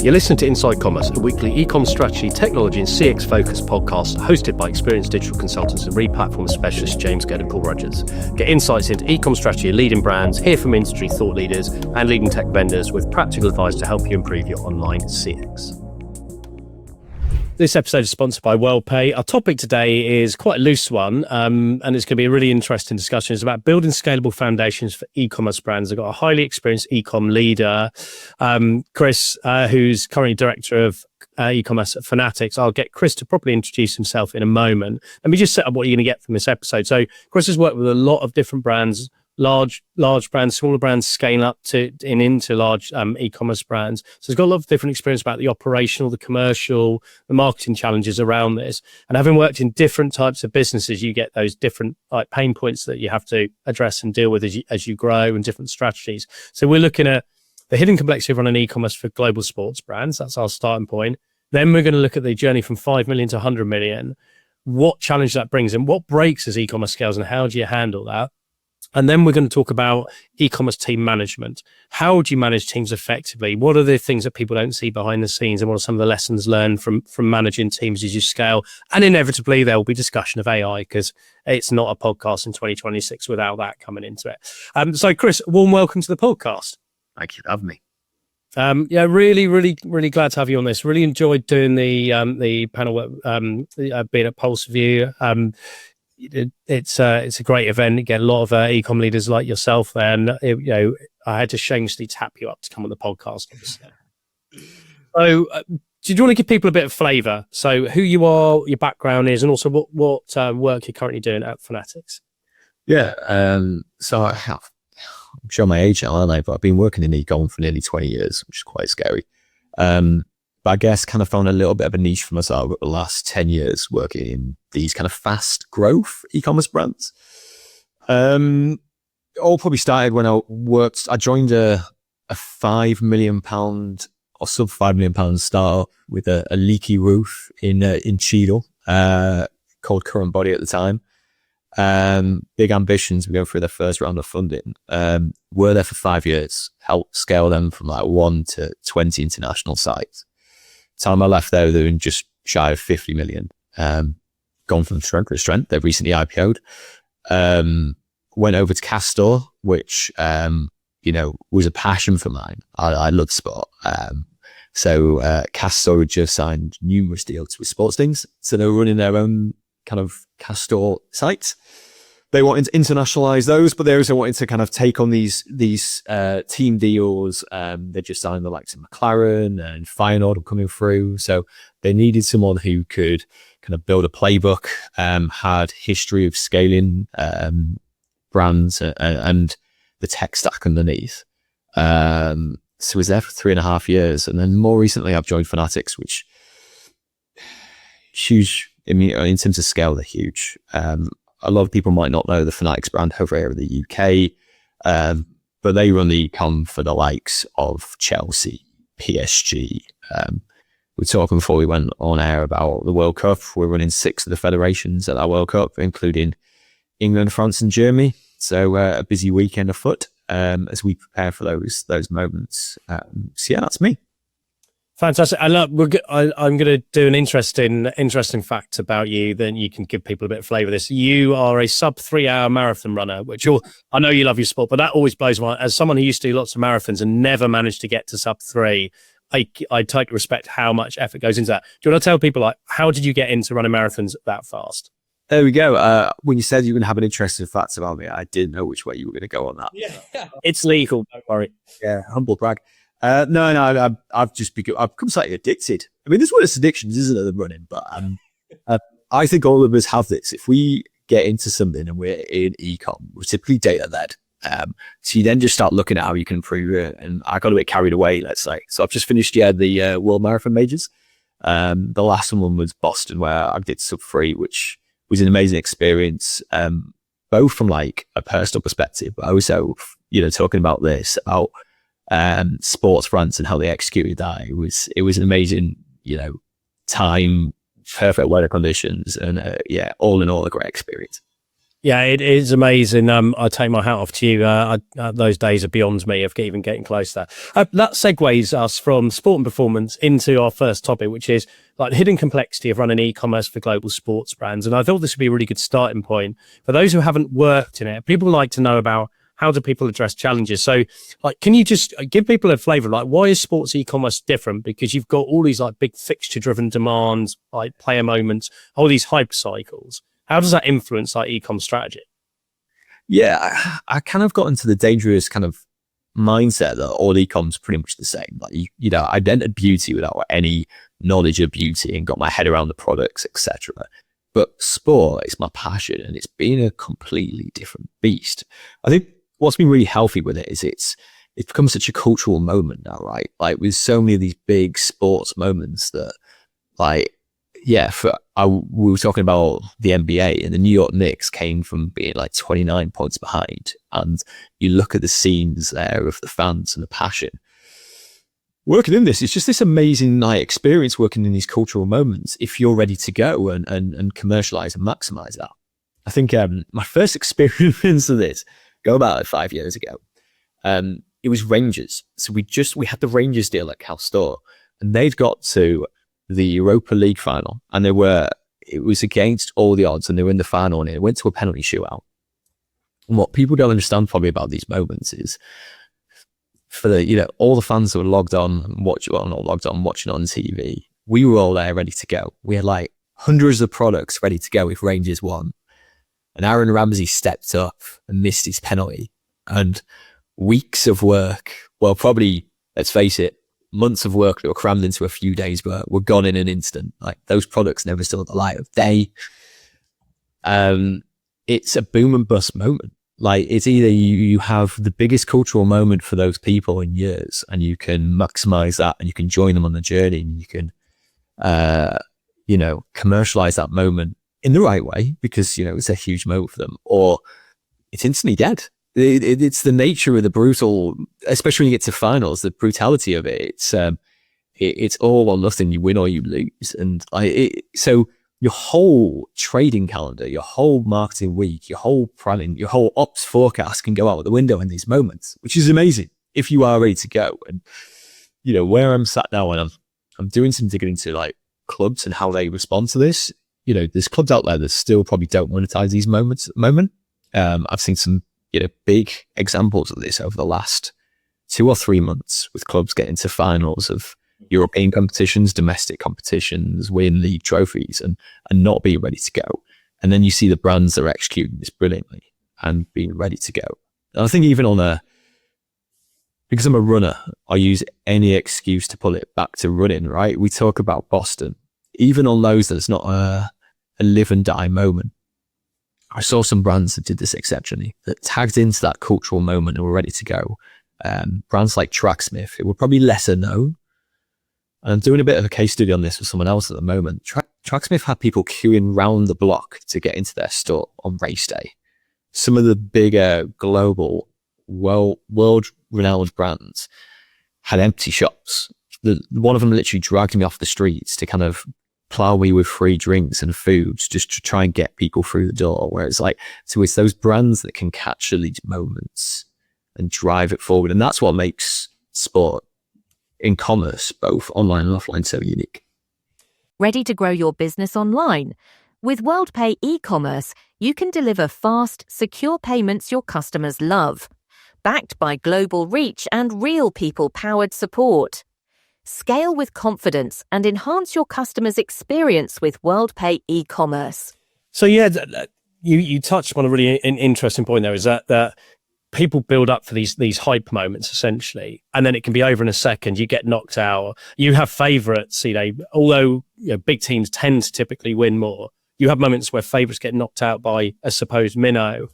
You're listening to Inside Commerce, a weekly ecom strategy, technology and CX focused podcast hosted by experienced digital consultants and re-platform specialists James Gedd and Paul Rogers. Get insights into ecom strategy of leading brands, hear from industry thought leaders and leading tech vendors with practical advice to help you improve your online CX. This episode is sponsored by WorldPay. Our topic today is quite a loose one, and it's going to be a really interesting discussion. It's about building scalable foundations for e-commerce brands. I've got a highly experienced e-com leader, Chris, who's currently director of e-commerce at Fanatics. I'll get Chris to properly introduce himself in a moment. Let me just set up what you're going to get from this episode. So Chris has worked with a lot of different brands, large brands, smaller brands, scaling up into large e-commerce brands. So he's got a lot of different experience about the operational, the commercial, the marketing challenges around this. And having worked in different types of businesses, you get those different pain points that you have to address and deal with as you grow, and different strategies. So we're looking at the hidden complexity of running e-commerce for global sports brands. That's our starting point. Then we're going to look at the journey from 5 million to 100 million, what challenge that brings and what breaks as e-commerce scales and how do you handle that? And then we're going to talk about e-commerce team management. How do you manage teams effectively? What are the things that people don't see behind the scenes? And what are some of the lessons learned from managing teams as you scale? And inevitably, there will be discussion of AI because it's not a podcast in 2026 without that coming into it. So Chris, warm welcome to the podcast. Thank you for having me. Yeah, really glad to have you on this. Really enjoyed doing the panel, being at Pulse View. It's a great event. You get a lot of e-com leaders like yourself there, and I had to shamelessly tap you up to come on the podcast. So, do you want to give people a bit of flavour? So, who you are, your background is, and also what work you're currently doing at Fanatics? Yeah, so I'm showing my age now, aren't I? But I've been working in e-com for nearly 20 years, which is quite scary. But I guess kind of found a little bit of a niche for myself the last 10 years working in these kind of fast growth e-commerce brands. All probably started when I joined a £5 million or sub £5 million startup with a leaky roof in Cheadle, called CurrentBody at the time. Big ambitions. We go through their first round of funding. Were there for 5 years, helped scale them from 1 to 20 international sites. Time I left there, they were just shy of 50 million. Gone from strength to strength. They've recently IPO'd. Went over to Castore, which, was a passion for mine. I love sport. So Castore had just signed numerous deals with sports things. So they were running their own kind of Castore sites. They wanted to internationalize those, but they also wanted to kind of take on these team deals. They just signed the likes of McLaren and Feyenoord coming through. So they needed someone who could kind of build a playbook, had history of scaling brands and the tech stack underneath. So I was there for 3.5 years. And then more recently, I've joined Fanatics, which huge. I mean, in terms of scale, they're huge. A lot of people might not know the Fanatics brand over here in the UK, but they run the e-com for the likes of Chelsea, PSG. We were talking before we went on air about the World Cup. We're running 6 of the federations at that World Cup, including England, France and Germany. So a busy weekend afoot as we prepare for those moments. So yeah, that's me. Fantastic. I'm going to do an interesting fact about you. Then you can give people a bit of flavour of this. You are a sub 3 hour marathon runner, which I know you love your sport, but that always blows my mind. As someone who used to do lots of marathons and never managed to get to sub 3, I totally respect how much effort goes into that. Do you want to tell people how did you get into running marathons that fast? There we go. When you said you were going to have an interesting facts about me, I didn't know which way you were going to go on that. Yeah. It's legal. Don't worry. Yeah, humble brag. No, I've become slightly addicted. I mean, there's worse addictions, isn't there, than running? But I think all of us have this. If we get into something and we're in ecom, we're typically data-led. So you then just start looking at how you can improve it. And I got a bit carried away, let's say. So I've just finished, the World Marathon Majors. The last one was Boston, where I did sub 3, which was an amazing experience, both from a personal perspective, but also, talking about sports France and how they executed that. It was an amazing, time, perfect weather conditions, and all in all, a great experience. Yeah, it is amazing. I take my hat off to you. Those days are beyond me of even getting close to that. That segues us from sport and performance into our first topic, which is like the hidden complexity of running e-commerce for global sports brands. And I thought this would be a really good starting point for those who haven't worked in it. People like to know about how do people address challenges. So, like, can you just give people a flavor? Like, why is sports e-commerce different? Because you've got all these like big fixture-driven demands, like player moments, all these hype cycles. How does that influence like ecom strategy? Yeah, I kind of got into the dangerous kind of mindset that all ecom's pretty much the same. Like, you know, I'd entered beauty without any knowledge of beauty and got my head around the products, etc. But sport is my passion, and it's been a completely different beast. I think what's been really healthy with it is it's become such a cultural moment now, right? Like, with so many of these big sports moments that, like, yeah, we were talking about the NBA, and the New York Knicks came from being like 29 points behind, and you look at the scenes there of the fans and the passion. Working in this, it's just this amazing experience working in these cultural moments if you're ready to go and commercialize and maximize that. I think my first experience of this, go about 5 years ago, it was Rangers. So we had the Rangers deal at Castore, and they'd got to the Europa League final, and it was against all the odds, and they were in the final, and it went to a penalty shootout. And what people don't understand probably about these moments is, for all the fans that were logged on and watching on TV, we were all there ready to go. We had like hundreds of products ready to go if Rangers won. And Aaron Ramsey stepped up and missed his penalty, and weeks of work, well, probably, let's face it, months of work that were crammed into a few days were gone in an instant. Like, those products never saw the light of day. It's a boom and bust moment. Like, it's either you have the biggest cultural moment for those people in years, and you can maximize that, and you can join them on the journey, and you can, commercialize that moment in the right way, because, it's a huge moment for them, or it's instantly dead. It's the nature of the brutal, especially when you get to finals, the brutality of it. It's all or nothing. You win or you lose. And so your whole trading calendar, your whole marketing week, your whole planning, your whole ops forecast can go out the window in these moments, which is amazing if you are ready to go. And, where I'm sat now, and I'm doing some digging into like clubs and how they respond to this. There's clubs out there that still probably don't monetize these moments at the moment. I've seen some big examples of this over the last 2 or 3 months, with clubs getting to finals of European competitions, domestic competitions, win league trophies, and not being ready to go. And then you see the brands that are executing this brilliantly and being ready to go. And I think even because I'm a runner, I use any excuse to pull it back to running, right? We talk about Boston. Even on those, that's not a live and die moment. I saw some brands that did this exceptionally, that tagged into that cultural moment and were ready to go. Brands like Tracksmith, it were probably lesser known. And I'm doing a bit of a case study on this with someone else at the moment. Tracksmith had people queuing round the block to get into their store on race day. Some of the bigger global, world-renowned brands had empty shops. One of them literally dragged me off the streets to kind of plow me with free drinks and foods just to try and get people through the door. Where it's it's those brands that can capture these moments and drive it forward. And that's what makes sport in commerce, both online and offline, so unique. Ready to grow your business online? With WorldPay e-commerce, you can deliver fast, secure payments your customers love, backed by global reach and real people-powered support. Scale with confidence and enhance your customers' experience with WorldPay e-commerce. So yeah, you touched on a really interesting point there, is that people build up for these hype moments essentially, and then it can be over in a second. You get knocked out. You have favourites, although big teams tend to typically win more. You have moments where favourites get knocked out by a supposed minnow,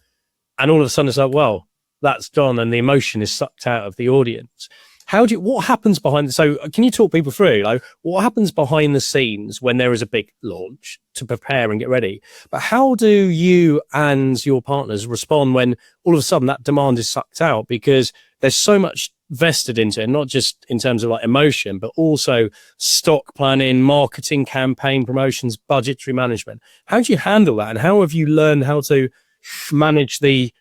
and all of a sudden it's like, well, that's done, and the emotion is sucked out of the audience. What happens behind? So can you talk people through what happens behind the scenes when there is a big launch to prepare and get ready? But how do you and your partners respond when all of a sudden that demand is sucked out? Because there's so much vested into it, not just in terms of emotion, but also stock planning, marketing campaign promotions, budgetary management. How do you handle that? And how have you learned how to manage the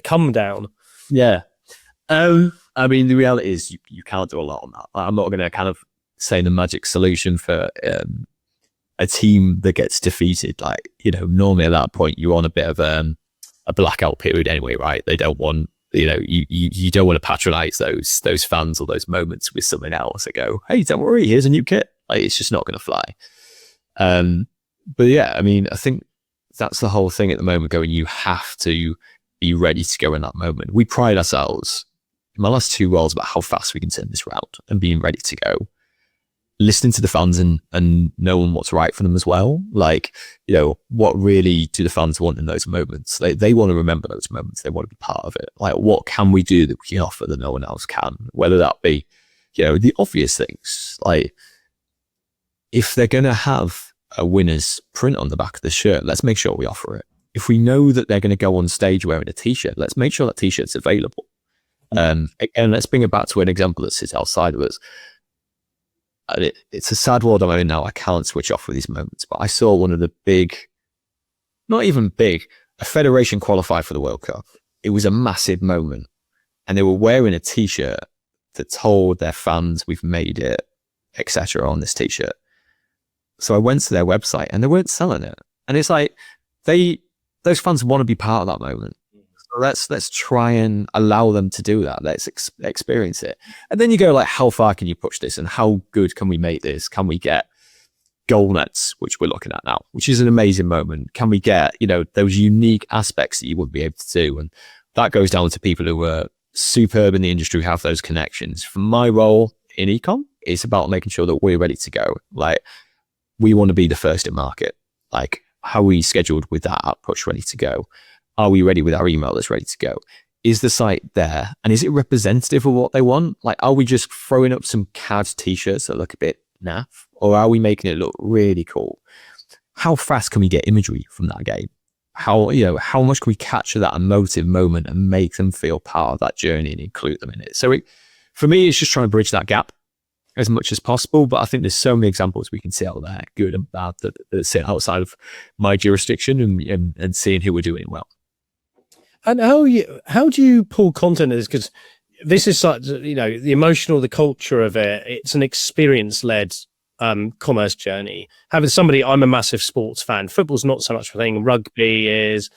come down? Yeah. I mean, the reality is you can't do a lot on that. I'm not going to kind of say the magic solution for a team that gets defeated. Like, normally at that point you're on a bit of a blackout period anyway, right? They don't want, you don't want to patronize those fans or those moments with something else. They go, hey, don't worry, here's a new kit. Like, it's just not going to fly. But yeah, I mean, I think that's the whole thing at the moment going, you have to be ready to go in that moment. We pride ourselves in my last 2 roles about how fast we can turn this around and being ready to go, listening to the fans and knowing what's right for them as well. Like, what really do the fans want in those moments? They want to remember those moments. They want to be part of it. Like, what can we do that we can offer that no one else can? Whether that be, the obvious things. Like, if they're going to have a winner's print on the back of the shirt, let's make sure we offer it. If we know that they're going to go on stage wearing a t-shirt, let's make sure that t-shirt's available. And let's bring it back to an example that sits outside of us. It's a sad world I'm in now. I can't switch off with these moments, but I saw one of the big, not even big, a federation qualify for the World Cup. It was a massive moment, and they were wearing a t-shirt that told their fans, we've made it, etc. on this t-shirt. So I went to their website and they weren't selling it. And it's like, those fans want to be part of that moment. So let's try and allow them to do that. Let's experience it. And then you go like, how far can you push this? And how good can we make this? Can we get goal nets, which we're looking at now, which is an amazing moment? Can we get, those unique aspects that you wouldn't be able to do? And that goes down to people who are superb in the industry, who have those connections. For my role in ecom, it's about making sure that we're ready to go. Like, we want to be the first in market. Like, how are we scheduled with that app push ready to go? Are we ready with our email that's ready to go? Is the site there? And is it representative of what they want? Like, are we just throwing up some CAD t-shirts that look a bit naff? Or are we making it look really cool? How fast can we get imagery from that game? How much can we capture that emotive moment and make them feel part of that journey and include them in it? So for me, it's just trying to bridge that gap as much as possible. But I think there's so many examples we can see out there, good and bad, that sit outside of my jurisdiction and seeing who we're doing well. And how do you pull content? Because this is such, the emotional, the culture of it. It's an experience-led commerce journey. Having somebody, I'm a massive sports fan. Football's not so much a thing. Rugby is,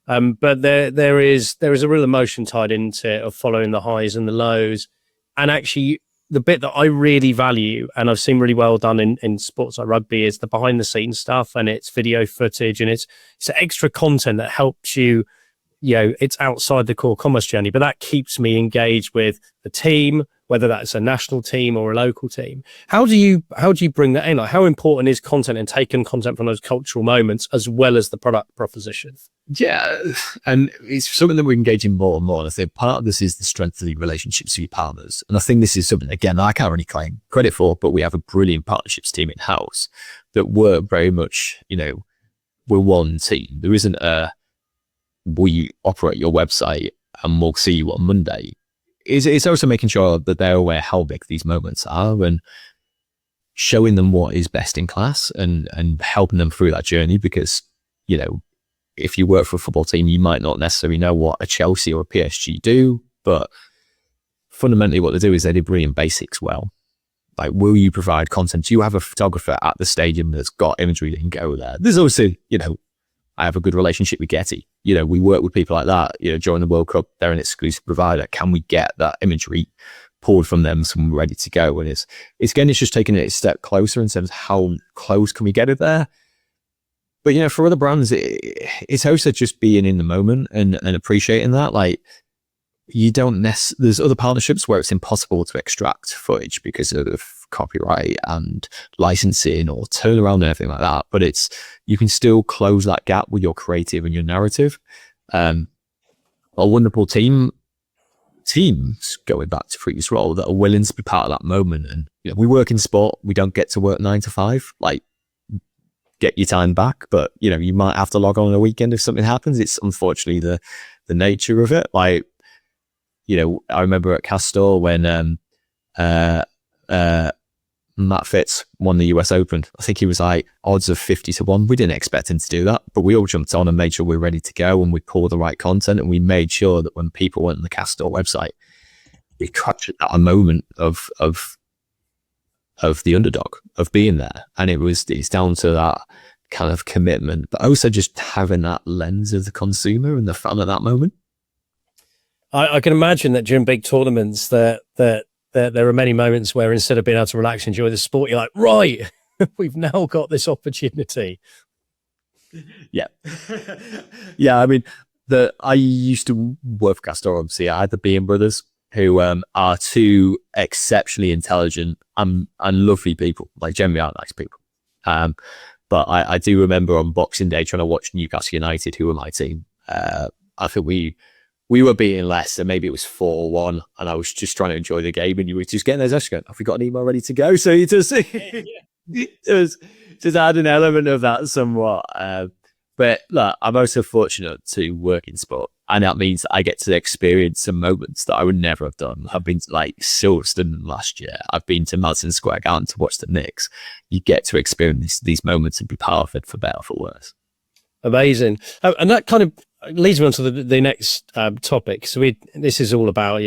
but there is a real emotion tied into it, of following the highs and the lows. And actually, the bit that I really value, and I've seen really well done in sports like rugby, is the behind the scenes stuff, and it's video footage, and it's extra content that helps you. It's outside the core commerce journey, but that keeps me engaged with the team, whether that's a national team or a local team. How do you bring that in? Like, how important is content and taking content from those cultural moments as well as the product proposition? Yeah, and it's something that we're engaging more and more. And I think part of this is the strength of the relationships with your partners. And I think this is something, again, I can't really claim credit for, but we have a brilliant partnerships team in-house that work very much, we're one team. There isn't we operate your website and we'll see you on Monday. It's also making sure that they're aware how big these moments are and showing them what is best in class and helping them through that journey. Because, if you work for a football team, you might not necessarily know what a Chelsea or a PSG do, but fundamentally what they do is they do brilliant basics well. Like, will you provide content? Do you have a photographer at the stadium that's got imagery that can go there? There's also, I have a good relationship with Getty. We work with people like that. During the World Cup, they're an exclusive provider. Can we get that imagery pulled from them so we're ready to go? And it's just taking it a step closer in terms of how close can we get it there. But, for other brands, it's also just being in the moment and appreciating that. Like, there's other partnerships where it's impossible to extract footage because of copyright and licensing or turnaround and everything like that. But you can still close that gap with your creative and your narrative. A wonderful teams going back to previous role that are willing to be part of that moment. And we work in sport. We don't get to work 9 to 5. Like, get your time back, but you might have to log on a weekend if something happens. It's unfortunately the nature of it. Like, I remember at Castore when Matt Fitz won the US Open. I think he was like odds of 50-1. We didn't expect him to do that, but we all jumped on and made sure we were ready to go, and we pulled the right content, and we made sure that when people went on the Castore website, we captured that moment of the underdog, of being there. And it's down to that kind of commitment, but also just having that lens of the consumer and the fan at that moment. I can imagine that during big tournaments that there are many moments where instead of being able to relax and enjoy the sport, you're like, right, we've now got this opportunity. Yeah. Yeah, I mean, I used to work for Castore, obviously. I had the Bean brothers, who are two exceptionally intelligent and lovely people, like generally are nice people. But I do remember on Boxing Day trying to watch Newcastle United, who were my team. I think we were beating Leicester, maybe it was 4-1, and I was just trying to enjoy the game, and you were just getting those actually going, have we got an email ready to go? So you just, just add an element of that somewhat. But look, I'm also fortunate to work in sport, and that means that I get to experience some moments that I would never have done. I've been to like Silverstone last year. I've been to Madison Square Garden to watch the Knicks. You get to experience these moments and be part of it, for better or for worse. Amazing. And that kind of leads me on to the next topic. So this is all about,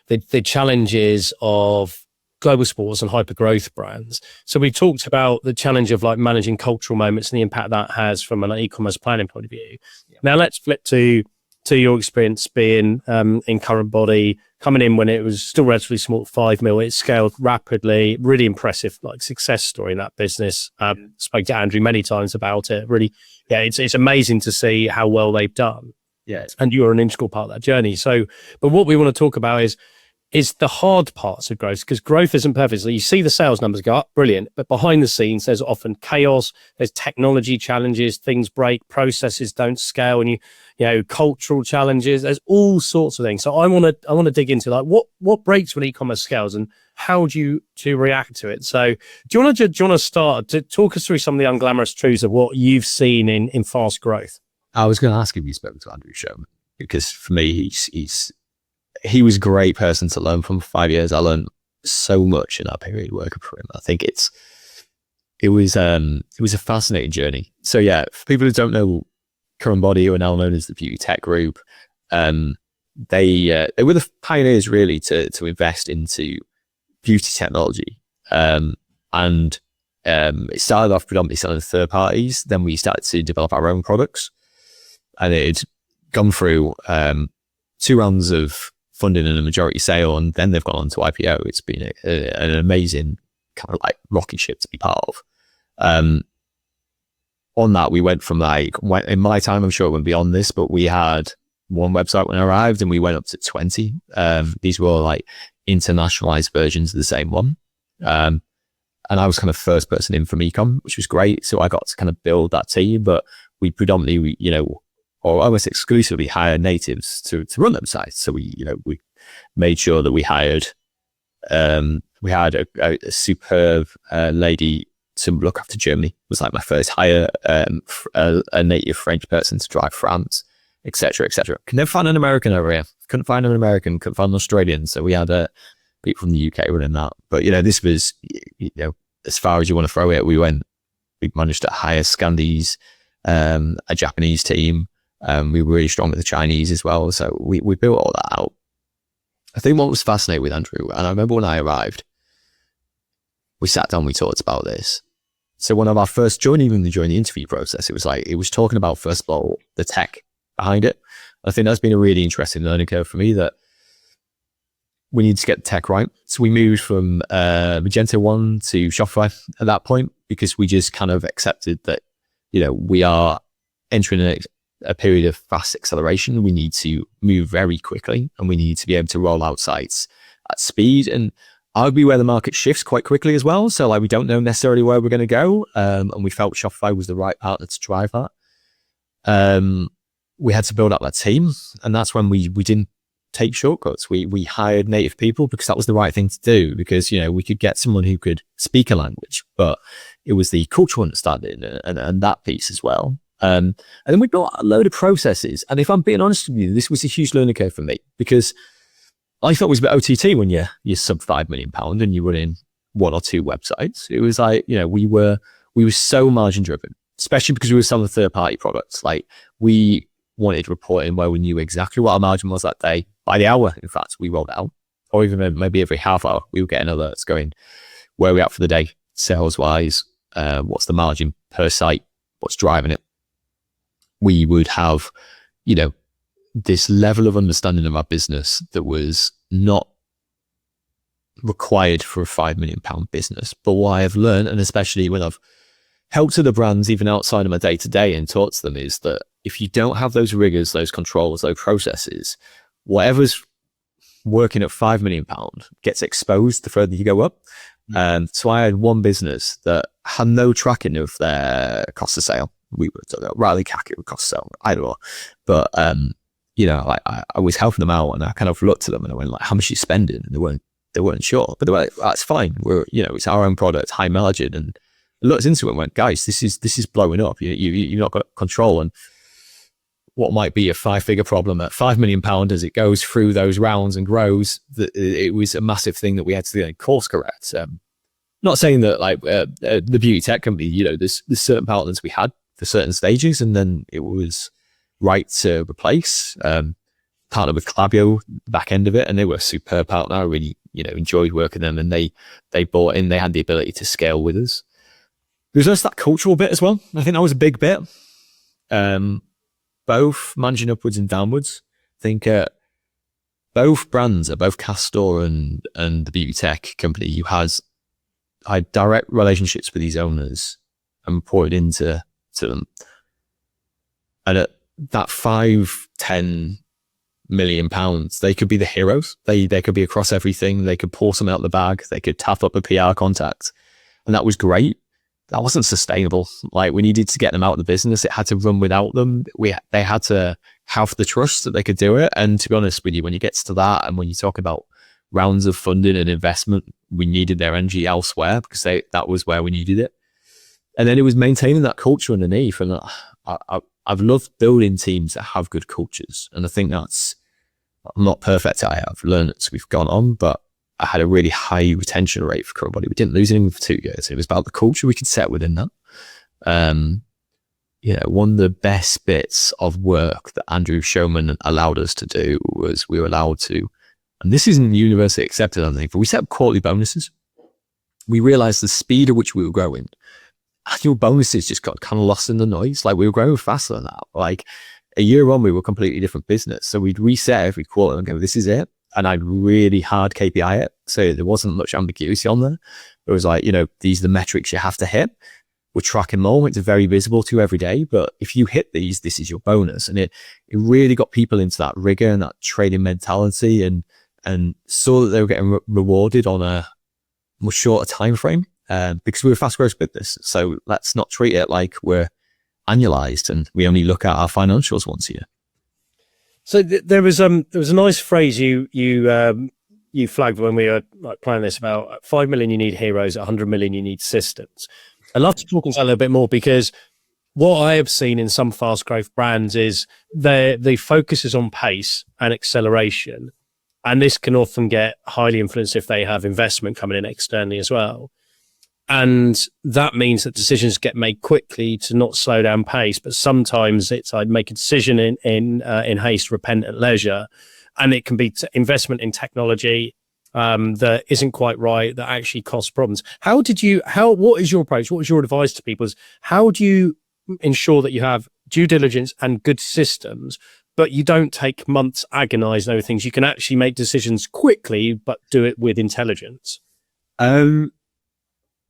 the challenges of global sports and hyper growth brands. So we talked about the challenge of like managing cultural moments and the impact that has from an e-commerce planning point of view. Yeah. Now let's flip to your experience being in CurrentBody, coming in when it was still relatively small, 5 mil. It scaled rapidly, really impressive, like success story in that business. Spoke to Andrew many times about it. Really, yeah, it's amazing to see how well they've done. Yeah, and you are an integral part of that journey. So, but what we want to talk about is the hard parts of growth, because growth isn't perfect. So you see the sales numbers go up, brilliant, but behind the scenes, there's often chaos, there's technology challenges, things break, processes don't scale, and you know, cultural challenges, there's all sorts of things. So I want to dig into like what breaks when e-commerce scales and how do you react to it? So do you want to start to talk us through some of the unglamorous truths of what you've seen in fast growth? I was going to ask if you spoke to Andrew Sherman, because for me, he was a great person to learn from. 5 years, I learned so much in that period working for him. I think it was a fascinating journey. So yeah, for people who don't know, CurrentBody, who are now known as the Beauty Tech Group, they were the pioneers really to invest into beauty technology. And it started off predominantly selling to third parties. Then we started to develop our own products, and it had gone through 2 rounds of funding and a majority sale, and then they've gone on to IPO. It's been an amazing kind of like rocket ship to be part of. On that, we went from in my time, I'm sure it went beyond this, but we had 1 website when I arrived, and we went up to 20. These were all like internationalized versions of the same one. And I was kind of first person in from ecom, which was great. So I got to kind of build that team, but we predominantly, or almost exclusively hire natives to run them sites. So we made sure that we hired a superb lady to look after Germany. It was like my first hire, a native French person to drive France, etc., etc. Could never find an American over here. Couldn't find an American, couldn't find an Australian. So we had people from the UK running that. But this was, as far as you want to throw it, we managed to hire Scandis, a Japanese team. We were really strong with the Chinese as well. So we built all that out. I think what was fascinating with Andrew, and I remember when I arrived, we sat down, we talked about this. So one of our first, during the interview process, it was talking about, first of all, the tech behind it. I think that's been a really interesting learning curve for me, that we need to get the tech right. So we moved from Magento 1 to Shopify at that point, because we just kind of accepted that, we are entering a period of fast acceleration. We need to move very quickly, and we need to be able to roll out sites at speed, and arguably where the market shifts quite quickly as well. So we don't know necessarily where we're going to go. And we felt Shopify was the right partner to drive that. We had to build up that team, and that's when we didn't take shortcuts. We hired native people because that was the right thing to do, because, we could get someone who could speak a language, but it was the cultural understanding and that piece as well. And then we built a load of processes. And if I'm being honest with you, this was a huge learning curve for me, because I thought it was a bit OTT when you're sub £5 million and you run in one or two websites. It was like, we were so margin driven, especially because we were selling third party products. Like, we wanted reporting where we knew exactly what our margin was that day by the hour. In fact, we rolled out, or even maybe every half hour, we were getting alerts going, where are we at for the day, sales wise, what's the margin per site, what's driving it. We would have, this level of understanding of our business that was not required for a £5 million business. But what I have learned, and especially when I've helped other brands, even outside of my day to day, and taught to them, is that if you don't have those rigors, those controls, those processes, whatever's working at £5 million gets exposed the further you go up. So I had one business that had no tracking of their cost of sale. We were talking about Riley CAC, cost of sale, I don't know. But, I was helping them out, and I kind of looked at them and I went like, how much are you spending? And they weren't sure, but they were like, that's fine. We're, it's our own product, high margin. And I looked into it and went, guys, this is blowing up. You've not got control. And what might be a 5-figure problem at £5 million as it goes through those rounds and grows, it was a massive thing that we had to course correct. Not saying that the beauty tech company, there's certain partners we had for certain stages, and then it was right to replace. Partnered with Klaviyo, the back end of it, and they were a superb partner. I really, enjoyed working with them, and they bought in. They had the ability to scale with us. There was also that cultural bit as well. I think that was a big bit. Both managing upwards and downwards. I think both brands, both Castore and the beauty tech company, I had direct relationships with these owners and reported into them. And at that £5-10 million, they could be the heroes. They could be across everything. They could pour something out the bag. They could tap up a PR contact, and that was great. That wasn't sustainable. Like, we needed to get them out of the business. It had to run without them. They had to have the trust that they could do it. And to be honest with you, when you get to that, and when you talk about rounds of funding and investment, we needed their energy elsewhere because that was where we needed it. And then it was maintaining that culture underneath. And I've loved building teams that have good cultures. And I think I'm not perfect. I've learned as we've gone on, but I had a really high retention rate for CurrentBody. We didn't lose anything for 2 years. It was about the culture we could set within that. One of the best bits of work that Andrew Showman allowed us to do was we were allowed to, and this isn't universally accepted, I think, but we set up quarterly bonuses. We realized the speed at which we were growing, annual bonuses just got kind of lost in the noise. Like, we were growing faster than that. Like, a year on, we were a completely different business. So we'd reset every quarter and go, this is it. And I'd really hard KPI it. So there wasn't much ambiguity on there. It was like, these are the metrics you have to hit. We're tracking more. It's very visible to you every day. But if you hit these, this is your bonus. And it really got people into that rigor and that trading mentality, and saw that they were getting rewarded on a much shorter time frame, because we're a fast growth business. So let's not treat it like we're annualized and we only look at our financials once a year. So there was a nice phrase you flagged when we were planning this about at 5 million you need heroes, at 100 million you need systems. I'd love to talk on that a little bit more, because what I have seen in some fast growth brands is the focus is on pace and acceleration, and this can often get highly influenced if they have investment coming in externally as well. And that means that decisions get made quickly to not slow down pace. But sometimes it's like make a decision in haste, repent at leisure. And it can be investment in technology that isn't quite right, that actually costs problems. What is your approach? What is your advice to people? How do you ensure that you have due diligence and good systems, but you don't take months agonizing over things? You can actually make decisions quickly, but do it with intelligence.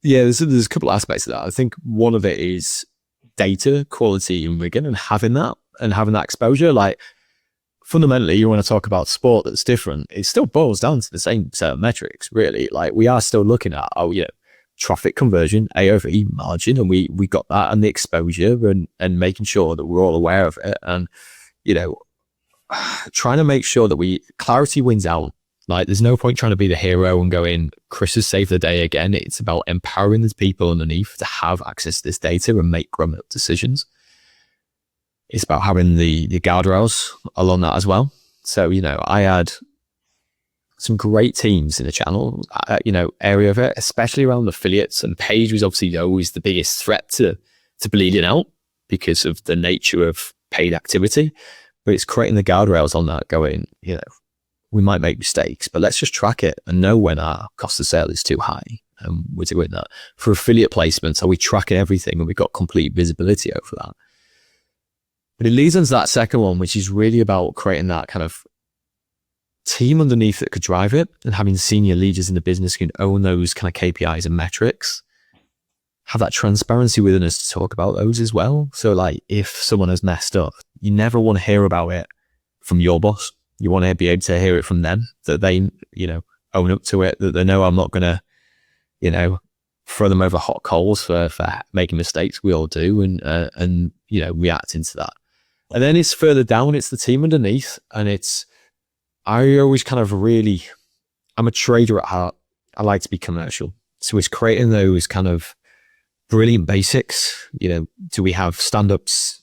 Yeah, there's a couple of aspects of that. I think one of it is data quality and rigor, and having that exposure. Like, fundamentally, you want to talk about sport that's different. It still boils down to the same set of metrics, really. Like, we are still looking at traffic conversion, AOV margin, and we got that, and the exposure, and making sure that we're all aware of it, and trying to make sure that clarity wins out. Like, there's no point trying to be the hero and going, Chris has saved the day again. It's about empowering the people underneath to have access to this data and make grown-up decisions. It's about having the guardrails along that as well. So, I had some great teams in the channel, area of it, especially around affiliates. And page was obviously always the biggest threat to bleeding out because of the nature of paid activity. But it's creating the guardrails on that, going, we might make mistakes, but let's just track it and know when our cost of sale is too high. And we're doing that. For affiliate placements, are we tracking everything and we've got complete visibility over that? But it leads on to that second one, which is really about creating that kind of team underneath that could drive it, and having senior leaders in the business who can own those kind of KPIs and metrics, have that transparency within us to talk about those as well. So like if someone has messed up, you never want to hear about it from your boss. You want to be able to hear it from them, that they, own up to it, that they know I'm not going to, throw them over hot coals for making mistakes. We all do. And reacting to that. And then it's further down, it's the team underneath, and I always kind of I'm a trader at heart. I like to be commercial. So it's creating those kind of brilliant basics. Do we have stand-ups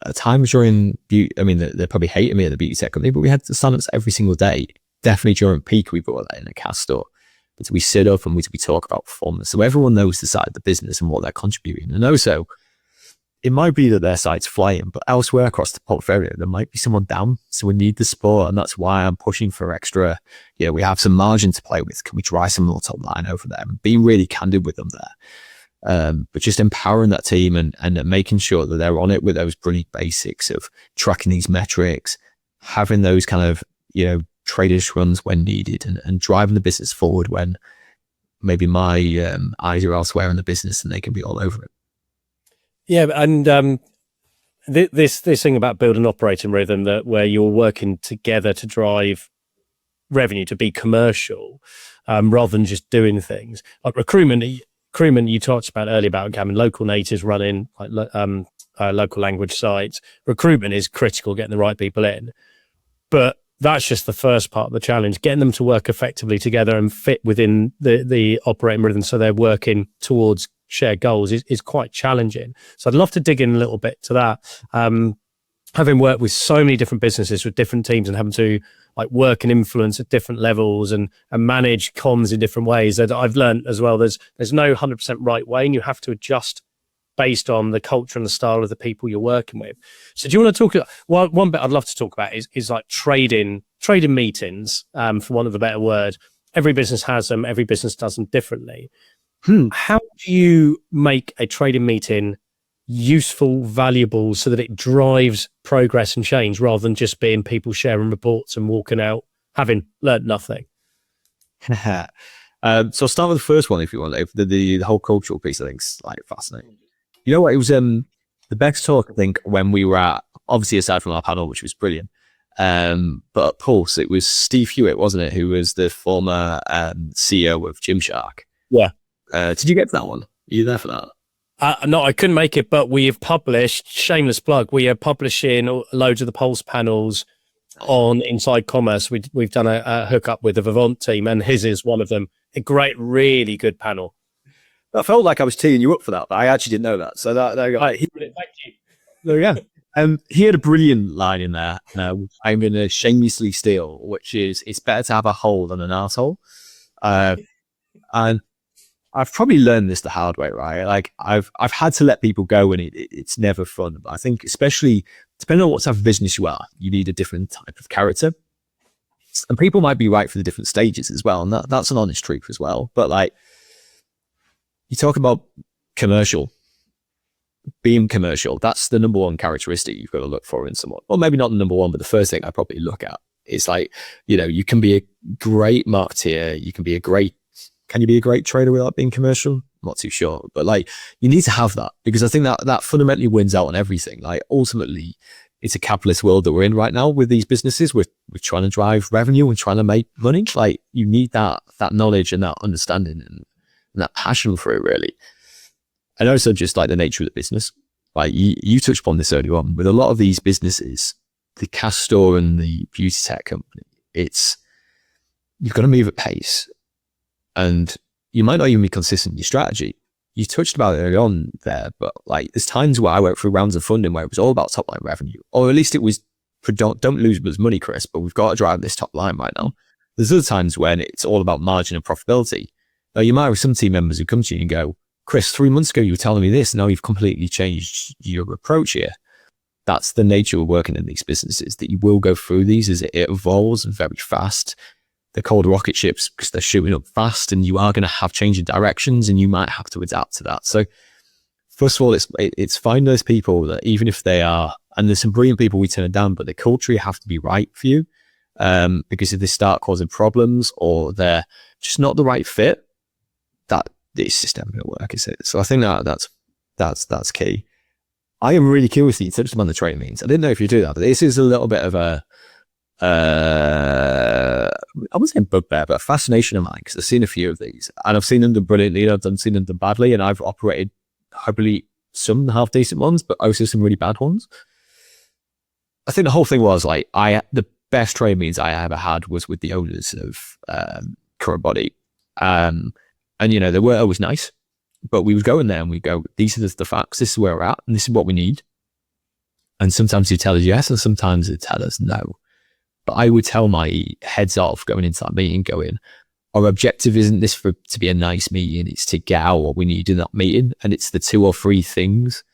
at times during beauty? I mean, they probably hated me at the beauty tech company, but we had stand-ups every single day. Definitely during peak, we brought that in a Castore. But we sit up and we talk about performance. So everyone knows the side of the business and what they're contributing. And also, it might be that their site's flying, but elsewhere across the portfolio, there might be someone down. So we need the support. And that's why I'm pushing for extra. We have some margin to play with. Can we drive some more top line over there? And being really candid with them there. But just empowering that team and making sure that they're on it with those brilliant basics of tracking these metrics, having those kind of, tradish runs when needed, and driving the business forward when maybe my eyes are elsewhere in the business and they can be all over it. Yeah, and this thing about building operating rhythm, that where you're working together to drive revenue, to be commercial, rather than just doing things like recruitment. You talked about earlier about having local natives running like local language sites. Recruitment is critical, getting the right people in, but that's just the first part of the challenge. Getting them to work effectively together and fit within the operating rhythm, so they're working towards shared goals, is quite challenging. So I'd love to dig in a little bit to that. Having worked with so many different businesses with different teams and having to like work and influence at different levels and manage comms in different ways, that I've learned as well, there's no 100% right way, and you have to adjust based on the culture and the style of the people you're working with. So do you want to talk, one bit I'd love to talk about is like trading meetings, for want of a better word. Every business has them, every business does them differently. How do you make a trading meeting useful, valuable, so that it drives progress and change, rather than just being people sharing reports and walking out having learned nothing? So I'll start with the first one if you want. The whole cultural piece, I think, is like fascinating. You know what? It was the best talk, I think, when we were at, obviously aside from our panel, which was brilliant. But at Pulse, it was Steve Hewitt, wasn't it? Who was the former CEO of Gymshark. Yeah. Did you get to that one? Are you there for that? No, I couldn't make it, but we have published, shameless plug, we are publishing loads of the Pulse panels on Inside Commerce. We've done a hookup with the Vivant team, and his is one of them. A great, really good panel. I felt like I was teeing you up for that, but I actually didn't know that. So there you go. Thank you. So yeah. He had a brilliant line in there. I'm going to shamelessly steal, which is, it's better to have a hole than an arsehole. And I've probably learned this the hard way, right? Like I've had to let people go, and it's never fun. But I think, especially depending on what type of business you are, you need a different type of character. And people might be right for the different stages as well. And that's an honest truth as well. But like, you talk about being commercial, that's the number one characteristic you've got to look for in someone. Or maybe not the number one, but the first thing I probably look at is like, you can be a great marketeer, can you be a great trader without being commercial? I'm not too sure, but like, you need to have that, because I think that fundamentally wins out on everything. Like ultimately, it's a capitalist world that we're in right now with these businesses. We're trying to drive revenue and trying to make money. Like you need that knowledge and that understanding and that passion for it, really. And also just like the nature of the business. Like you touched upon this earlier on with a lot of these businesses, the Castore and the beauty tech company, you've got to move at pace, and you might not even be consistent in your strategy. You touched about it early on there, but like there's times where I went through rounds of funding where it was all about top line revenue, or at least it was don't lose us money, Chris, but we've got to drive this top line right now. There's other times when it's all about margin and profitability. Now, you might have some team members who come to you and go, Chris, 3 months ago, you were telling me this. Now you've completely changed your approach here. That's the nature of working in these businesses, that you will go through these as it evolves and very fast. They're called rocket ships because they're shooting up fast, and you are going to have changing directions, and you might have to adapt to that. So first of all, it's find those people that even if they are, and there's some brilliant people we turn down, but the culture have to be right for you. Because if they start causing problems or they're just not the right fit, that it's just never going to work, is it? So I think that's key. I am really curious that you touched upon the trade meetings. I didn't know if you do that, but this is a little bit of a, I wouldn't say bugbear, but a fascination of mine, because I've seen a few of these and I've seen them done brilliantly and I've seen them done badly, and I've operated hopefully some half decent ones, but also some really bad ones. I think the whole thing was like, the best trade meetings I ever had was with the owners of CurrentBody. And, they were always nice, but we would go in there and we go, these are the facts, this is where we're at, and this is what we need. And sometimes they tell us yes, and sometimes they tell us no. But I would tell my heads off going into that meeting, going, our objective isn't this to be a nice meeting, it's to get out what we need in that meeting. And it's the 2 or 3 things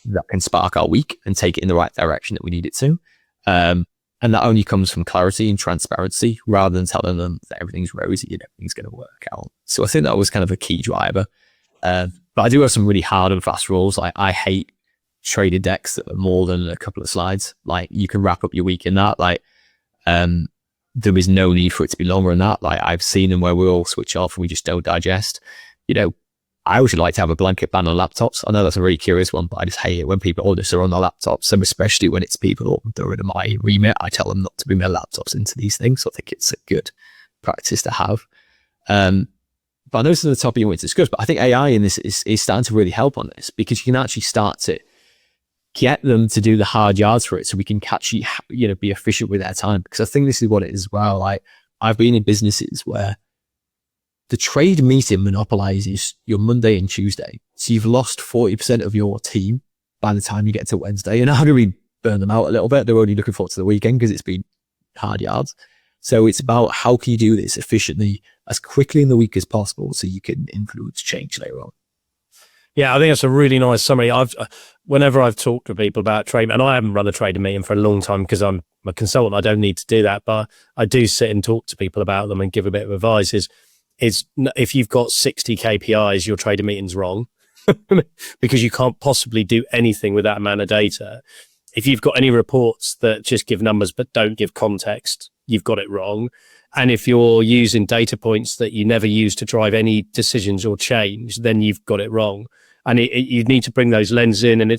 that can spark our week and take it in the right direction that we need it to. And that only comes from clarity and transparency rather than telling them that everything's rosy and everything's going to work out. So I think that was kind of a key driver. But I do have some really hard and fast rules. Like, I hate traded decks that are more than a couple of slides. Like, you can wrap up your week in that. Like, there is no need for it to be longer than that. Like, I've seen them where we all switch off and we just don't digest. I always like to have a blanket ban on laptops. I know that's a really curious one, but I just hate it when people all just are on their laptops. And especially when it's people that are in my remit, I tell them not to bring their laptops into these things. So I think it's a good practice to have. But I know this is the topic you want to discuss, but I think AI in this is starting to really help on this, because you can actually start to get them to do the hard yards for it, so we can actually, be efficient with their time. Because I think this is what it is as well. Like, I've been in businesses where the trade meeting monopolizes your Monday and Tuesday. So you've lost 40% of your team by the time you get to Wednesday. And how do we burn them out a little bit? They're only looking forward to the weekend because it's been hard yards. So it's about how can you do this efficiently as quickly in the week as possible so you can influence change later on. Yeah, I think that's a really nice summary. Whenever I've talked to people about trade, and I haven't run a trade meeting for a long time because I'm a consultant, I don't need to do that, but I do sit and talk to people about them and give a bit of advice. Is if you've got 60 KPIs, your trader meeting's wrong because you can't possibly do anything with that amount of data. If you've got any reports that just give numbers but don't give context, you've got it wrong. And if you're using data points that you never use to drive any decisions or change, then you've got it wrong. And you need to bring those lenses in. And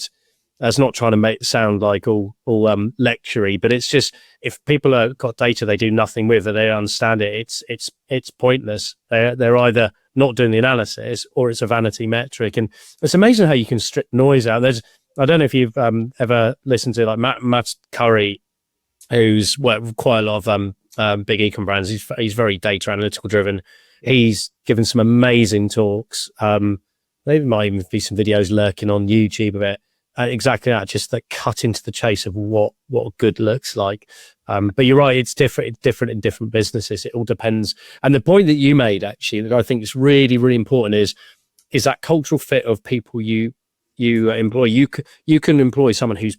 that's not trying to make it sound like all lectury, but it's just, if people have got data they do nothing with, or they don't understand it, it's pointless. They're either not doing the analysis or it's a vanity metric. And it's amazing how you can strip noise out. I don't know if you've ever listened to like Matt Curry, who's worked with quite a lot of big ecom brands. He's very data analytical driven. He's given some amazing talks. There might even be some videos lurking on YouTube of it. Exactly that, just that cut into the chase of what good looks like. But you're right, it's different in different businesses. It all depends. And the point that you made, actually, that I think is really, really important is that cultural fit of people you employ. You can employ someone who's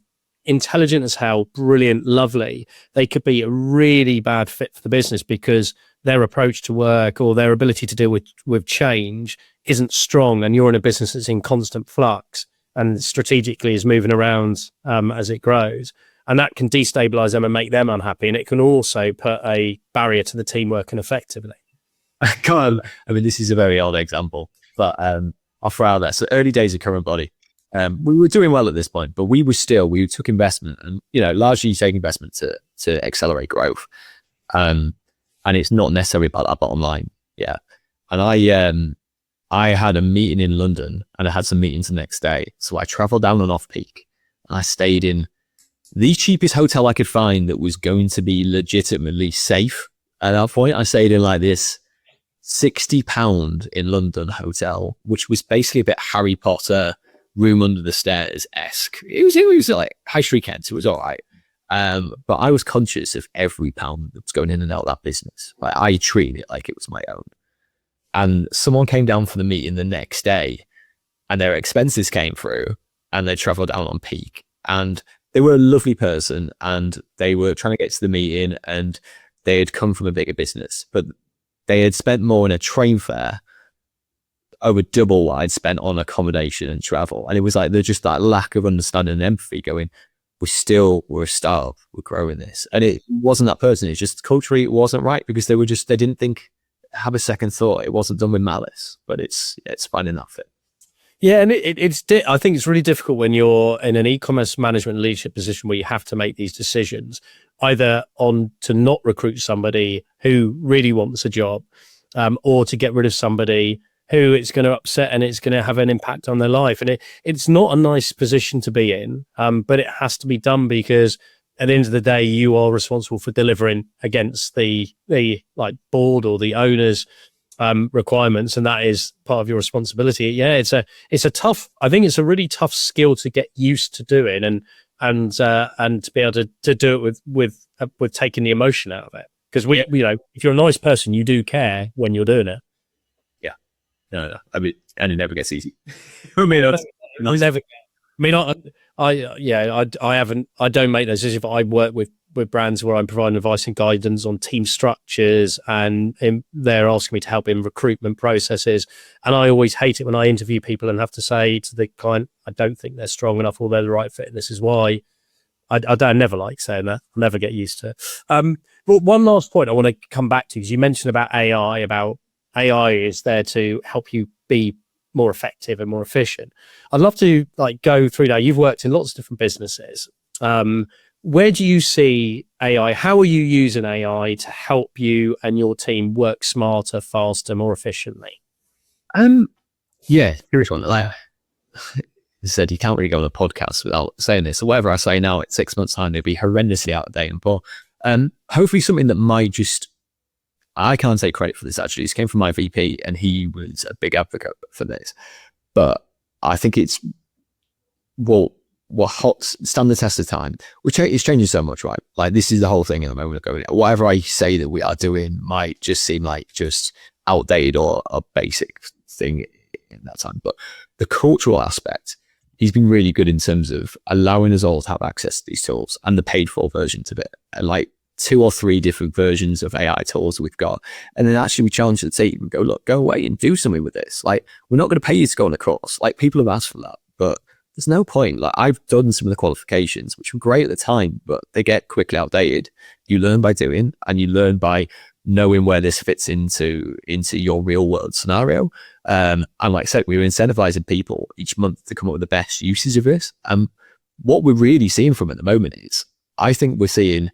intelligent as hell, brilliant, lovely. They could be a really bad fit for the business because their approach to work or their ability to deal with change isn't strong, and you're in a business that's in constant flux and strategically is moving around as it grows. And that can destabilize them and make them unhappy. And it can also put a barrier to the team working effectively. I mean, this is a very old example, but I'll throw out there. So early days of CurrentBody, we were doing well at this point, but we took investment and, largely take investment to accelerate growth. And it's not necessarily about that bottom line. Yeah. And I had a meeting in London and I had some meetings the next day. So I traveled down on off peak. I stayed in the cheapest hotel I could find that was going to be legitimately safe. At that point, I stayed in like this £60 in London hotel, which was basically a bit Harry Potter, room under the stairs-esque. It was like High Street Kent. It was all right. But I was conscious of every pound that was going in and out of that business. Like, I treated it like it was my own. And someone came down for the meeting the next day and their expenses came through and they traveled down on peak. And they were a lovely person and they were trying to get to the meeting and they had come from a bigger business, but they had spent more in a train fare, over double what I'd spent on accommodation and travel. And it was like, there's just that lack of understanding and empathy going, we're a startup, we're growing this. And it wasn't that person. It's just culturally, it wasn't right because they didn't have a second thought. It wasn't done with malice, but it's finding that fit. Yeah, and I think it's really difficult when you're in an e-commerce management leadership position where you have to make these decisions, either on to not recruit somebody who really wants a job, or to get rid of somebody who it's going to upset and it's going to have an impact on their life. And it's not a nice position to be in, but it has to be done because at the end of the day, you are responsible for delivering against the like board or the owner's requirements, and that is part of your responsibility. Yeah, it's a tough. I think it's a really tough skill to get used to doing, and to be able to do it with taking the emotion out of it. Because if you're a nice person, you do care when you're doing it. Yeah, no. I mean, and it never gets easy. I don't make those decisions. I work with brands where I'm providing advice and guidance on team structures, and they're asking me to help in recruitment processes. And I always hate it when I interview people and have to say to the client, I don't think they're strong enough or they're the right fit. And this is why. I never like saying that. I'll never get used to it. But one last point I want to come back to, because you mentioned about AI is there to help you be more effective and more efficient. I'd love to go through that. You've worked in lots of different businesses. Where do you see AI? How are you using AI to help you and your team work smarter, faster, more efficiently? Yeah, curious one. Like I said, you can't really go on a podcast without saying this. So whatever I say now, in 6 months' time, it'll be horrendously out of date. But hopefully something that might I can't take credit for this actually. This came from my VP and he was a big advocate for this. But I think it's what stand the test of time, which is changing so much, right? Like, this is the whole thing at the moment. Whatever I say that we are doing might just seem like just outdated or a basic thing in that time. But the cultural aspect, he's been really good in terms of allowing us all to have access to these tools and the paid for versions of it. And like 2 or 3 different versions of AI tools we've got. And then actually we challenge the team and go, look, go away and do something with this. Like, we're not going to pay you to go on a course. Like, people have asked for that, but there's no point. Like, I've done some of the qualifications, which were great at the time, but they get quickly outdated. You learn by doing, and you learn by knowing where this fits into your real world scenario. And like I said, we were incentivizing people each month to come up with the best uses of this. What we're really seeing from it at the moment is, I think we're seeing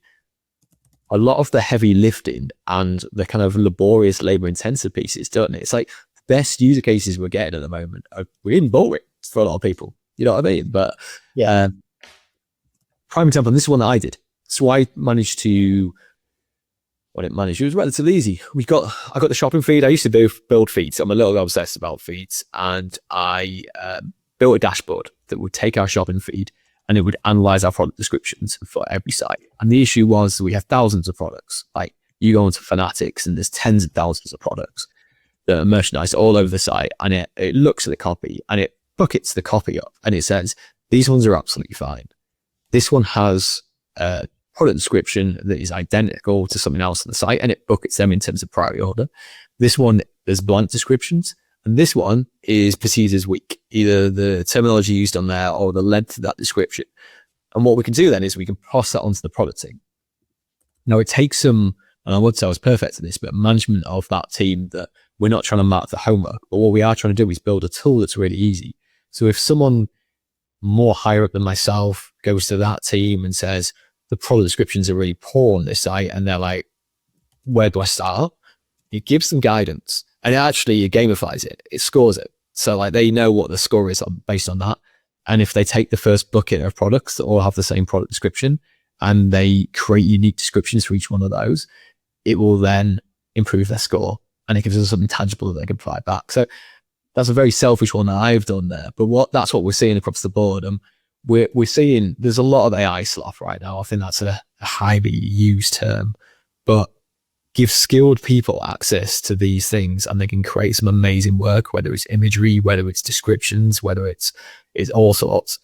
a lot of the heavy lifting and the kind of laborious labor intensive pieces done. It's like the best user cases we're getting at the moment are really boring for a lot of people. You know what I mean? But yeah, prime example, and this is one that I did. So I managed to, it was relatively easy. I got the shopping feed. I used to build feeds. I'm a little obsessed about feeds, and I built a dashboard that would take our shopping feed and it would analyze our product descriptions for every site. And the issue was we have thousands of products. Like, you go into Fanatics and there's tens of thousands of products that are merchandised all over the site, and it looks at the copy and it buckets the copy up and it says, these ones are absolutely fine. This one has a product description that is identical to something else on the site, and it buckets them in terms of priority order. This one, there's blank descriptions. And this one is perceived as weak, either the terminology used on there or the length of that description. And what we can do then is we can pass that onto the product team. Now, it takes some, and I would say I was perfect at this, but management of that team, that we're not trying to mark the homework, but what we are trying to do is build a tool that's really easy. So if someone more higher up than myself goes to that team and says, the product descriptions are really poor on this site, and they're like, where do I start? It gives them guidance. And actually, it gamifies it. It scores it. So like, they know what the score is based on that. And if they take the first bucket of products that all have the same product description and they create unique descriptions for each one of those, it will then improve their score, and it gives them something tangible that they can provide back. So that's a very selfish one that I've done there. But that's what we're seeing across the board. we're seeing there's a lot of AI sloth right now. I think that's a highly used term, but give skilled people access to these things and they can create some amazing work, whether it's imagery, whether it's descriptions, whether it's all sorts.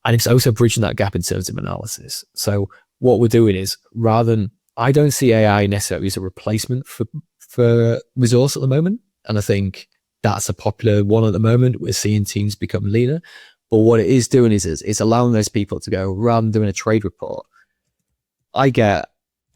And it's also bridging that gap in terms of analysis. So what we're doing is, rather than, I don't see AI necessarily as a replacement for resource at the moment. And I think that's a popular one at the moment. We're seeing teams become leaner. But what it is doing is it's allowing those people to go, rather than doing a trade report, I get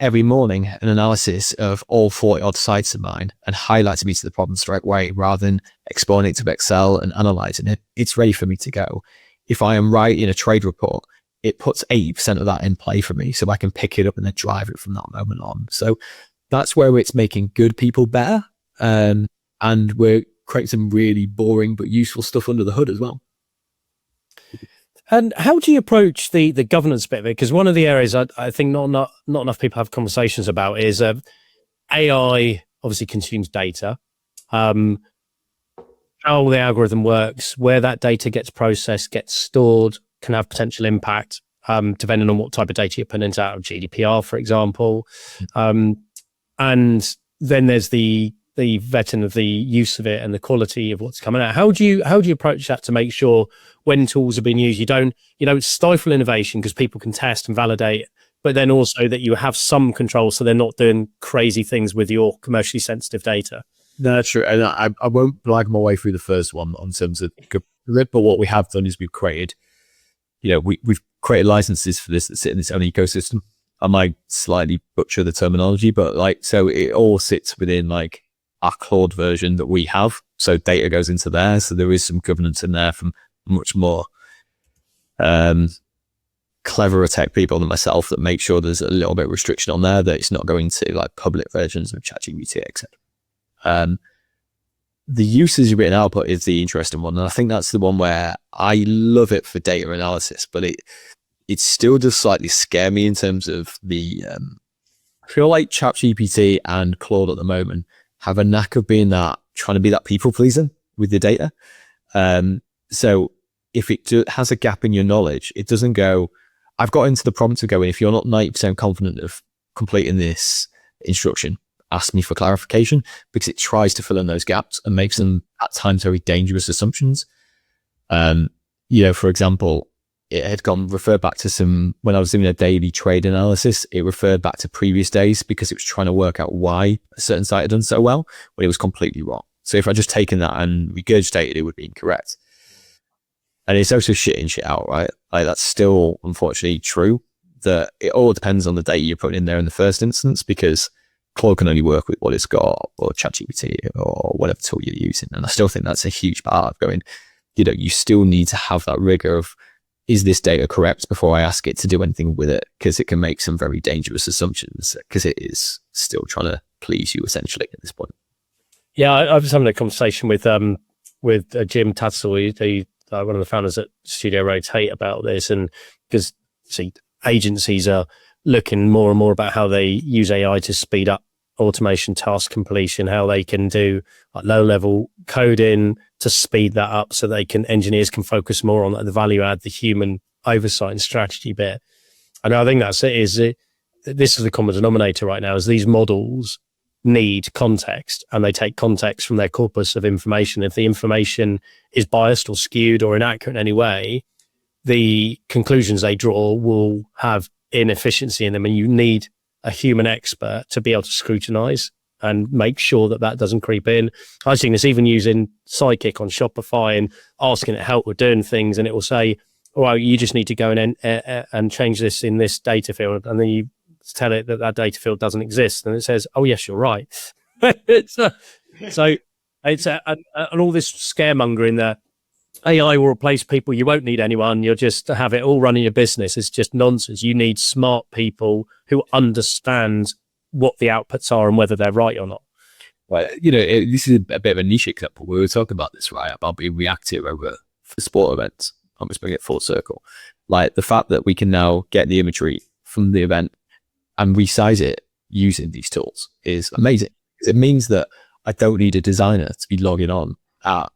every morning an analysis of all 40 odd sites of mine and highlights me to the problem straight away, rather than exporting it to Excel and analyzing it. It's ready for me to go. If I am right in a trade report, it puts 80% of that in play for me, so I can pick it up and then drive it from that moment on. So that's where it's making good people better. And we're creating some really boring but useful stuff under the hood as well. And how do you approach the governance bit of it? Because one of the areas I think not enough people have conversations about is AI obviously consumes data, how the algorithm works, where that data gets processed, gets stored, can have potential impact, depending on what type of data you're putting out of GDPR, for example. And then there's the vetting of the use of it and the quality of what's coming out. How do you approach that to make sure when tools are being used, you don't stifle innovation because people can test and validate, but then also that you have some control so they're not doing crazy things with your commercially sensitive data? No, that's true. And I won't blag my way through the first one on terms of good, but what we have done is we've created, we've created licenses for this that sit in its own ecosystem. I might slightly butcher the terminology, but so it all sits within our Claude version that we have. So data goes into there. So there is some governance in there from much more cleverer tech people than myself that make sure there's a little bit of restriction on there, that it's not going to public versions of ChatGPT, etc. The usage of it in output is the interesting one. And I think that's the one where I love it for data analysis, but it still does slightly scare me in terms of I feel like ChatGPT and Claude at the moment have a knack of trying to be that people pleaser with the data. So if it has a gap in your knowledge, it doesn't go, I've got into the prompt to go in, if you're not 90% confident of completing this instruction, ask me for clarification, because it tries to fill in those gaps and makes them at times very dangerous assumptions. For example, it had referred back to when I was doing a daily trade analysis, it referred back to previous days because it was trying to work out why a certain site had done so well, when it was completely wrong. So if I just taken that and regurgitated, it would be incorrect. And it's also shit in, shit out, right? That's still unfortunately true, that it all depends on the data you're putting in there in the first instance, because Claude can only work with what it's got, or ChatGPT, or whatever tool you're using. And I still think that's a huge part of going, you still need to have that rigor of, is this data correct before I ask it to do anything with it? Because it can make some very dangerous assumptions, because it is still trying to please you essentially at this point. Yeah, I was having a conversation with Jim Tatzel, one of the founders at Studio Rotate, about this, and because agencies are looking more and more about how they use AI to speed up automation, task completion, how they can do low-level coding to speed that up, so engineers can focus more on the value add, the human oversight and strategy bit. And I think that's it. This is the common denominator right now, is these models need context, and they take context from their corpus of information. If the information is biased or skewed or inaccurate in any way, the conclusions they draw will have inefficiency in them, and you need a human expert to be able to scrutinize and make sure that doesn't creep in. I've seen this even using Sidekick on Shopify and asking it help with doing things, and it will say, "Oh, well, you just need to go in and change this in this data field," and then you tell it that data field doesn't exist, and it says, "Oh yes, you're right." So it's and all this scaremongering that AI will replace people, you won't need anyone, you'll just have it all running your business. It's just nonsense. You need smart people who understand what the outputs are and whether they're right or not. Well, this is a bit of a niche example. We were talking about this, right, about being reactive over for sport events. I'm just bring it full circle. The fact that we can now get the imagery from the event and resize it using these tools is amazing. It means that I don't need a designer to be logging on at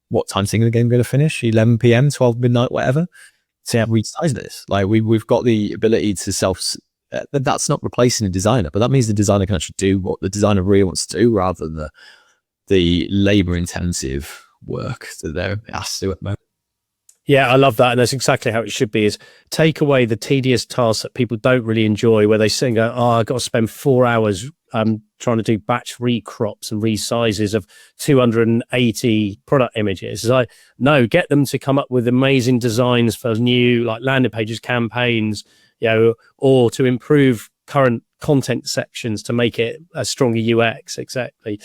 what time's the game going to finish? 11 p.m., 12 midnight, whatever, to resize this. Like we've got the ability to that's not replacing the designer, but that means the designer can actually do what the designer really wants to do rather than the labor intensive work that they're asked to do at the moment. Yeah, I love that. And that's exactly how it should be, is take away the tedious tasks that people don't really enjoy, where they sit and go, I've got to spend 4 hours trying to do batch recrops and resizes of 280 product images. It's like, no, get them to come up with amazing designs for new like landing pages, campaigns, or to improve current content sections to make it a stronger UX. Exactly.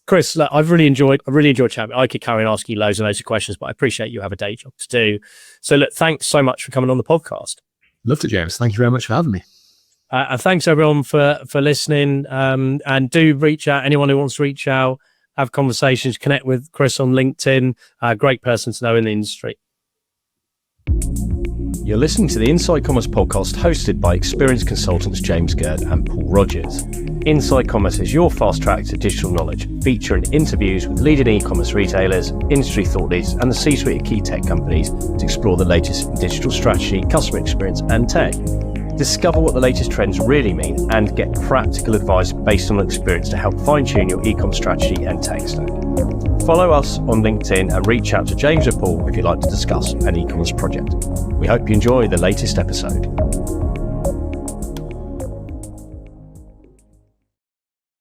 Chris, look, I've really enjoyed chatting. I could carry on asking you loads and loads of questions, but I appreciate you have a day job to do. So look, thanks so much for coming on the podcast. Loved it, James. Thank you very much for having me. And thanks everyone for listening. And do reach out, anyone who wants to reach out, have conversations, connect with Chris on LinkedIn. Great person to know in the industry. You're listening to the Inside Commerce podcast, hosted by experienced consultants James Gerd and Paul Rogers. Inside Commerce is your fast track to digital knowledge, featuring interviews with leading e-commerce retailers, industry thought leaders, and the C-suite of key tech companies to explore the latest in digital strategy, customer experience, and tech. Discover what the latest trends really mean and get practical advice based on experience to help fine-tune your e-com strategy and tech stack. Follow us on LinkedIn and reach out to James or Paul if you'd like to discuss an e-commerce project. We hope you enjoy the latest episode.